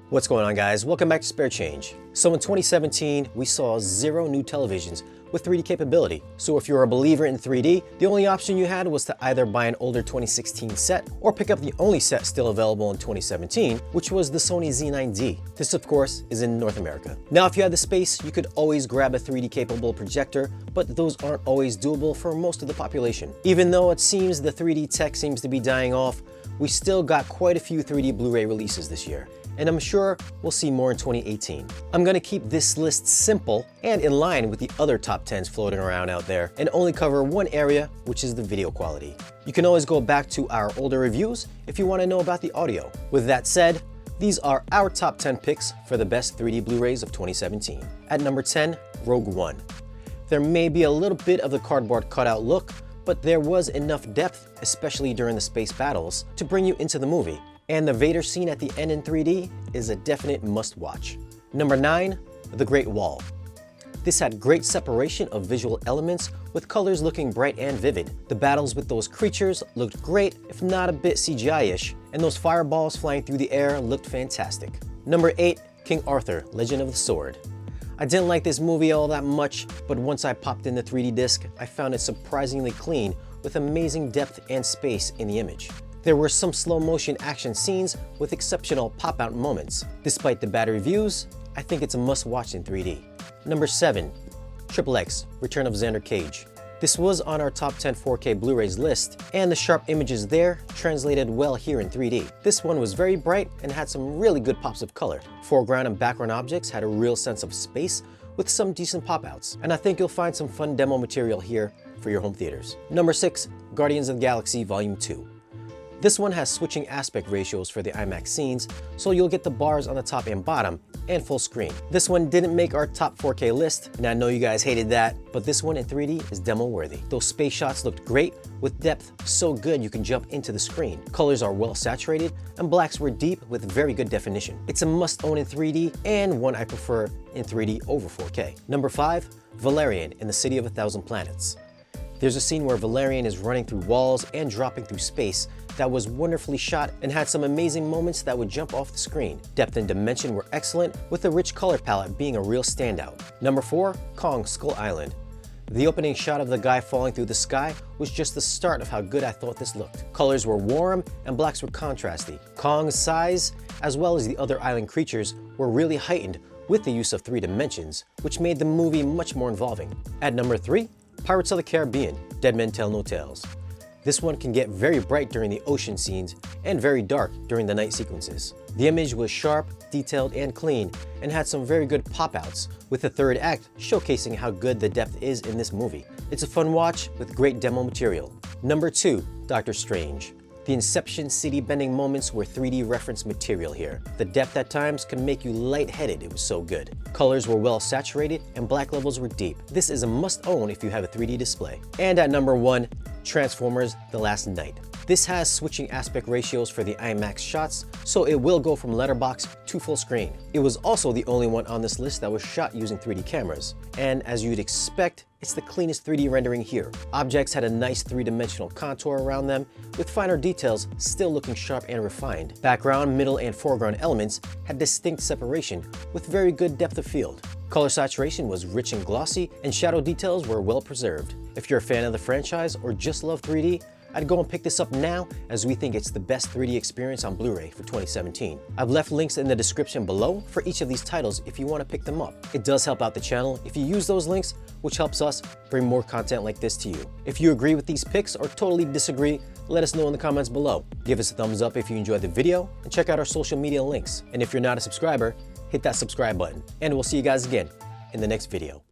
What's going on, guys? Welcome back to Spare Change. So in 2017, we saw 0 new televisions with 3D capability. So if you're a believer in 3D, the only option you had was to either buy an older 2016 set or pick up the only set still available in 2017, which was the Sony Z9D. This, of course, is in North America. Now, if you had the space, you could always grab a 3D capable projector, but those aren't always doable for most of the population. Even though it seems the 3D tech seems to be dying off, we still got quite a few 3D Blu-ray releases this year, and I'm sure we'll see more in 2018. I'm gonna keep this list simple and in line with the other top 10s floating around out there, and only cover one area, which is the video quality. You can always go back to our older reviews if you wanna know about the audio. With that said, these are our top 10 picks for the best 3D Blu-rays of 2017. At number 10, Rogue One. There may be a little bit of the cardboard cutout look, but there was enough depth, especially during the space battles, to bring you into the movie. And the Vader scene at the end in 3D is a definite must-watch. Number 9, The Great Wall. This had great separation of visual elements with colors looking bright and vivid. The battles with those creatures looked great, if not a bit CGI-ish, and those fireballs flying through the air looked fantastic. Number 8, King Arthur, Legend of the Sword. I didn't like this movie all that much, but once I popped in the 3D disc, I found it surprisingly clean with amazing depth and space in the image. There were some slow motion action scenes with exceptional pop-out moments. Despite the bad reviews, I think it's a must-watch in 3D. Number 7, XXX, Return of Xander Cage. This was on our top 10 4K Blu-rays list, and the sharp images there translated well here in 3D. This one was very bright and had some really good pops of color. Foreground and background objects had a real sense of space with some decent pop-outs, and I think you'll find some fun demo material here for your home theaters. Number 6, Guardians of the Galaxy Volume 2. This one has switching aspect ratios for the IMAX scenes, so you'll get the bars on the top and bottom, and full screen. This one didn't make our top 4K list, and I know you guys hated that, but this one in 3D is demo worthy. Those space shots looked great, with depth so good you can jump into the screen. Colors are well saturated, and blacks were deep with very good definition. It's a must own in 3D, and one I prefer in 3D over 4K. Number 5, Valerian in the City of a Thousand Planets. There's a scene where Valerian is running through walls and dropping through space that was wonderfully shot and had some amazing moments that would jump off the screen. Depth and dimension were excellent, with the rich color palette being a real standout. Number 4, Kong Skull Island. The opening shot of the guy falling through the sky was just the start of how good I thought this looked. Colors were warm and blacks were contrasty. Kong's size, as well as the other island creatures, were really heightened with the use of 3 dimensions, which made the movie much more involving. At number 3, Pirates of the Caribbean, Dead Men Tell No Tales. This one can get very bright during the ocean scenes and very dark during the night sequences. The image was sharp, detailed, and clean, and had some very good pop-outs, with the third act showcasing how good the depth is in this movie. It's a fun watch with great demo material. Number 2, Doctor Strange. The Inception city-bending moments were 3D reference material here. The depth at times can make you lightheaded, it was so good. Colors were well saturated and black levels were deep. This is a must-own if you have a 3D display. And at number 1, Transformers: The Last Knight. This has switching aspect ratios for the IMAX shots, so it will go from letterbox to full screen. It was also the only one on this list that was shot using 3D cameras, and as you'd expect, it's the cleanest 3D rendering here. Objects had a nice 3-dimensional contour around them, with finer details still looking sharp and refined. Background, middle, and foreground elements had distinct separation, with very good depth of field. Color saturation was rich and glossy, and shadow details were well preserved. If you're a fan of the franchise or just love 3D, I'd go and pick this up now, as we think it's the best 3D experience on Blu-ray for 2017. I've left links in the description below for each of these titles if you want to pick them up. It does help out the channel if you use those links, which helps us bring more content like this to you. If you agree with these picks or totally disagree, let us know in the comments below. Give us a thumbs up if you enjoyed the video, and check out our social media links. And if you're not a subscriber, hit that subscribe button. And we'll see you guys again in the next video.